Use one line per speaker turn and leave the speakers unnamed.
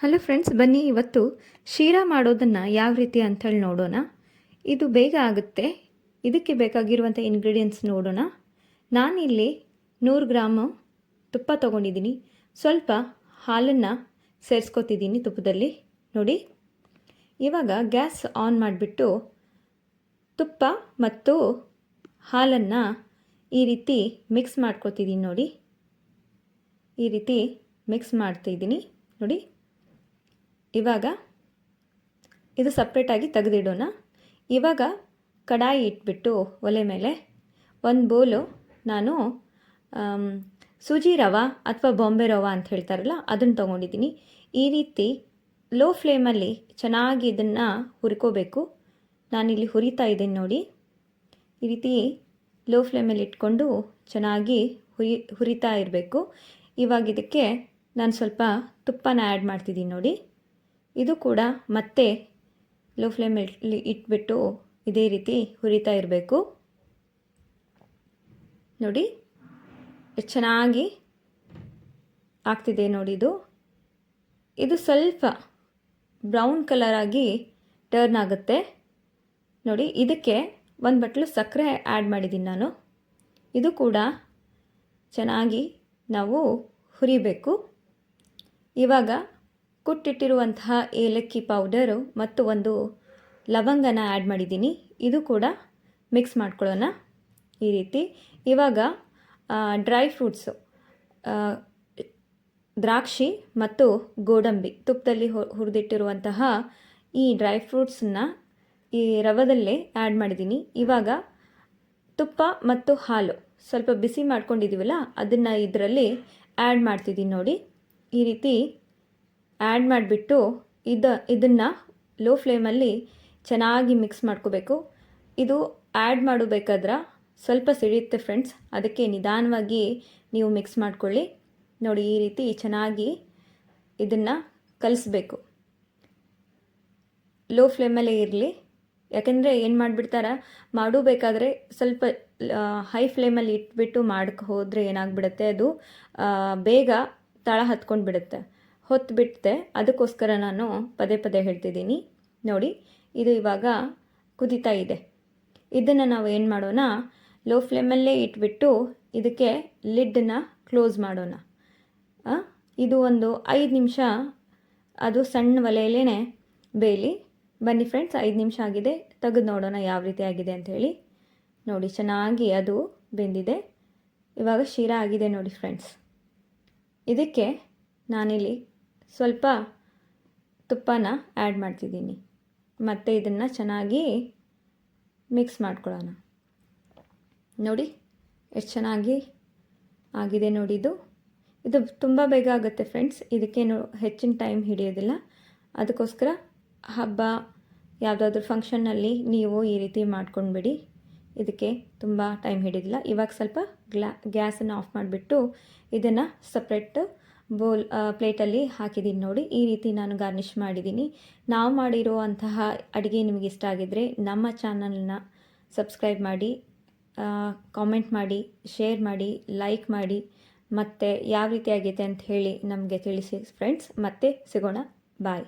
Hello friends, ಬನ್ನಿ ಇವತ್ತು ಶೀರಾ ಮಾಡೋದನ್ನು ಯಾವ ರೀತಿ ಅಂಥೇಳಿ ನೋಡೋಣ. ಇದು ಬೇಗ ಆಗುತ್ತೆ. ಇದಕ್ಕೆ ಬೇಕಾಗಿರುವಂಥ ಇಂಗ್ರೀಡಿಯೆಂಟ್ಸ್ ನೋಡೋಣ. ನಾನಿಲ್ಲಿ 100 ಗ್ರಾಮು ತುಪ್ಪ ತೊಗೊಂಡಿದ್ದೀನಿ. ಸ್ವಲ್ಪ ಹಾಲನ್ನು ಸೇರಿಸ್ಕೊತಿದ್ದೀನಿ ತುಪ್ಪದಲ್ಲಿ. ನೋಡಿ, ಇವಾಗ ಗ್ಯಾಸ್ ಆನ್ ಮಾಡಿಬಿಟ್ಟು ತುಪ್ಪ ಮತ್ತು ಹಾಲನ್ನು ಈ ರೀತಿ ಮಿಕ್ಸ್ ಮಾಡ್ಕೊತಿದ್ದೀನಿ. ನೋಡಿ, ಈ ರೀತಿ ಮಿಕ್ಸ್ ಮಾಡ್ತಿದ್ದೀನಿ. ನೋಡಿ, ಇವಾಗ ಇದು ಸಪ್ರೇಟಾಗಿ ತೆಗೆದಿಡೋಣ. ಇವಾಗ ಕಡಾಯಿ ಇಟ್ಬಿಟ್ಟು ಒಲೆ ಮೇಲೆ ಒಂದು ಬೌಲು ನಾನು ಸೂಜಿ ರವೆ ಅಥವಾ ಬಾಂಬೆ ರವೆ ಅಂತ ಹೇಳ್ತಾರಲ್ಲ ಅದನ್ನು ತೊಗೊಂಡಿದ್ದೀನಿ. ಈ ರೀತಿ ಲೋ ಫ್ಲೇಮಲ್ಲಿ ಚೆನ್ನಾಗಿ ಇದನ್ನು ಹುರ್ಕೋಬೇಕು. ನಾನಿಲ್ಲಿ ಹುರಿತಾ ಇದ್ದೀನಿ ನೋಡಿ. ಈ ರೀತಿ ಲೋ ಫ್ಲೇಮಲ್ಲಿ ಇಟ್ಕೊಂಡು ಚೆನ್ನಾಗಿ ಹುರಿತಾ ಇರಬೇಕು. ಇವಾಗ ಇದಕ್ಕೆ ನಾನು ಸ್ವಲ್ಪ ತುಪ್ಪನ ಆ್ಯಡ್ ಮಾಡ್ತಿದ್ದೀನಿ. ನೋಡಿ, ಇದು ಕೂಡ ಮತ್ತೆ ಲೋ ಫ್ಲೇಮಲ್ಲಿ ಇಟ್ಬಿಟ್ಟು ಇದೇ ರೀತಿ ಹುರಿತಾ ಇರಬೇಕು. ನೋಡಿ, ಎಷ್ಟು ಚೆನ್ನಾಗಿ ಆಗ್ತಿದೆ ನೋಡಿ. ಇದು ಸ್ವಲ್ಪ ಬ್ರೌನ್ ಕಲರ್ ಆಗಿ ಟರ್ನ್ ಆಗುತ್ತೆ ನೋಡಿ. ಇದಕ್ಕೆ ಒಂದು ಬಟ್ಲು ಸಕ್ಕರೆ ಆ್ಯಡ್ ಮಾಡಿದ್ದೀನಿ ನಾನು. ಇದು ಕೂಡ ಚೆನ್ನಾಗಿ ನಾವು ಹುರಿಬೇಕು. ಇವಾಗ ಕುಟ್ಟಿಟ್ಟಿರುವಂತಹ ಏಲಕ್ಕಿ ಪೌಡರು ಮತ್ತು ಒಂದು ಲವಂಗನ ಆ್ಯಡ್ ಮಾಡಿದ್ದೀನಿ. ಇದು ಕೂಡ ಮಿಕ್ಸ್ ಮಾಡ್ಕೊಳ್ಳೋಣ ಈ ರೀತಿ. ಇವಾಗ ಡ್ರೈ ಫ್ರೂಟ್ಸು, ದ್ರಾಕ್ಷಿ ಮತ್ತು ಗೋಡಂಬಿ ತುಪ್ಪದಲ್ಲಿ ಹುರಿದಿಟ್ಟಿರುವಂತಹ ಈ ಡ್ರೈ ಫ್ರೂಟ್ಸನ್ನ ಈ ರವದಲ್ಲೇ ಆ್ಯಡ್ ಮಾಡಿದ್ದೀನಿ. ಇವಾಗ ತುಪ್ಪ ಮತ್ತು ಹಾಲು ಸ್ವಲ್ಪ ಬಿಸಿ ಮಾಡ್ಕೊಂಡಿದ್ದೀವಲ್ಲ ಅದನ್ನು ಇದರಲ್ಲಿ ಆ್ಯಡ್ ಮಾಡ್ತಿದ್ದೀನಿ. ನೋಡಿ, ಈ ರೀತಿ ಆ್ಯಡ್ ಮಾಡಿಬಿಟ್ಟು ಇದನ್ನು ಲೋ ಫ್ಲೇಮಲ್ಲಿ ಚೆನ್ನಾಗಿ ಮಿಕ್ಸ್ ಮಾಡ್ಕೋಬೇಕು. ಇದು ಆ್ಯಡ್ ಮಾಡಬೇಕಾದ್ರೆ ಸ್ವಲ್ಪ ಸಿಡಿಯುತ್ತೆ ಫ್ರೆಂಡ್ಸ್, ಅದಕ್ಕೆ ನಿಧಾನವಾಗಿ ನೀವು ಮಿಕ್ಸ್ ಮಾಡ್ಕೊಳ್ಳಿ. ನೋಡಿ, ಈ ರೀತಿ ಚೆನ್ನಾಗಿ ಇದನ್ನು ಕಲಿಸ್ಬೇಕು. ಲೋ ಫ್ಲೇಮಲ್ಲೇ ಇರಲಿ. ಯಾಕೆಂದರೆ ಏನು ಮಾಡಿಬಿಡ್ತಾರೆ, ಮಾಡಬೇಕಾದ್ರೆ ಸ್ವಲ್ಪ ಹೈ ಫ್ಲೇಮಲ್ಲಿ ಇಟ್ಬಿಟ್ಟು ಮಾಡಕ್ಕೆ ಹೋದರೆ ಏನಾಗ್ಬಿಡುತ್ತೆ, ಅದು ಬೇಗ ತಳ ಹತ್ಕೊಂಡು ಬಿಡುತ್ತೆ, ಹೊತ್ತು ಬಿಡುತ್ತೆ. ಅದಕ್ಕೋಸ್ಕರ ನಾನು ಪದೇ ಪದೇ ಹೇಳ್ತಿದ್ದೀನಿ. ನೋಡಿ, ಇದು ಇವಾಗ ಕುದೀತಾ ಇದೆ. ಇದನ್ನು ನಾವು ಏನು ಮಾಡೋಣ, ಲೋ ಫ್ಲೇಮಲ್ಲೇ ಇಟ್ಬಿಟ್ಟು ಇದಕ್ಕೆ ಲಿಡ್ಡನ್ನು ಕ್ಲೋಸ್ ಮಾಡೋಣ. ಇದು ಒಂದು 5 ನಿಮಿಷ ಅದು ಸಣ್ಣ ಒಲೆಯಲ್ಲೇ ಬೇಯಲಿ. ಬನ್ನಿ ಫ್ರೆಂಡ್ಸ್, 5 ನಿಮಿಷ ಆಗಿದೆ. ತೆಗೆದು ನೋಡೋಣ ಯಾವ ರೀತಿ ಆಗಿದೆ ಅಂಥೇಳಿ. ನೋಡಿ, ಚೆನ್ನಾಗಿ ಅದು ಬೆಂದಿದೆ. ಇವಾಗ ಶೀರಾ ಆಗಿದೆ ನೋಡಿ ಫ್ರೆಂಡ್ಸ್. ಇದಕ್ಕೆ ನಾನಿಲ್ಲಿ ಸ್ವಲ್ಪ ತುಪ್ಪನ ಆ್ಯಡ್ ಮಾಡ್ತಿದ್ದೀನಿ. ಮತ್ತು ಇದನ್ನು ಚೆನ್ನಾಗಿ ಮಿಕ್ಸ್ ಮಾಡ್ಕೊಳ್ಳೋಣ. ನೋಡಿ, ಎಷ್ಟು ಚೆನ್ನಾಗಿ ಆಗಿದೆ ನೋಡಿ. ಇದು ತುಂಬ ಬೇಗ ಆಗುತ್ತೆ ಫ್ರೆಂಡ್ಸ್. ಇದಕ್ಕೇನು ಹೆಚ್ಚಿನ ಟೈಮ್ ಹಿಡಿಯೋದಿಲ್ಲ. ಅದಕ್ಕೋಸ್ಕರ ಹಬ್ಬ ಯಾವುದಾದ್ರೂ ಫಂಕ್ಷನ್ನಲ್ಲಿ ನೀವು ಈ ರೀತಿ ಮಾಡ್ಕೊಂಡ್ಬಿಡಿ. ಇದಕ್ಕೆ ತುಂಬ ಟೈಮ್ ಹಿಡಿಯೋದಿಲ್ಲ. ಇವಾಗ ಸ್ವಲ್ಪ ಗ್ಯಾಸನ್ನು ಆಫ್ ಮಾಡಿಬಿಟ್ಟು ಇದನ್ನು ಸಪ್ರೇಟ್ ಪ್ಲೇಟಲ್ಲಿ ಹಾಕಿದ್ದೀನಿ. ನೋಡಿ, ಈ ರೀತಿ ನಾನು ಗಾರ್ನಿಷ್ ಮಾಡಿದ್ದೀನಿ. ನಾವು ಮಾಡಿರುವಂತಹ ಅಡುಗೆ ನಿಮಗೆ ಇಷ್ಟ ಆಗಿದ್ದರೆ ನಮ್ಮ ಚಾನಲ್ನ ಸಬ್ಸ್ಕ್ರೈಬ್ ಮಾಡಿ, ಕಾಮೆಂಟ್ ಮಾಡಿ, ಶೇರ್ ಮಾಡಿ, ಲೈಕ್ ಮಾಡಿ, ಮತ್ತು ಯಾವ ರೀತಿ ಆಗೈತೆ ಅಂತ ಹೇಳಿ ನಮಗೆ ತಿಳಿಸಿ ಫ್ರೆಂಡ್ಸ್. ಮತ್ತೆ ಸಿಗೋಣ. ಬಾಯ್.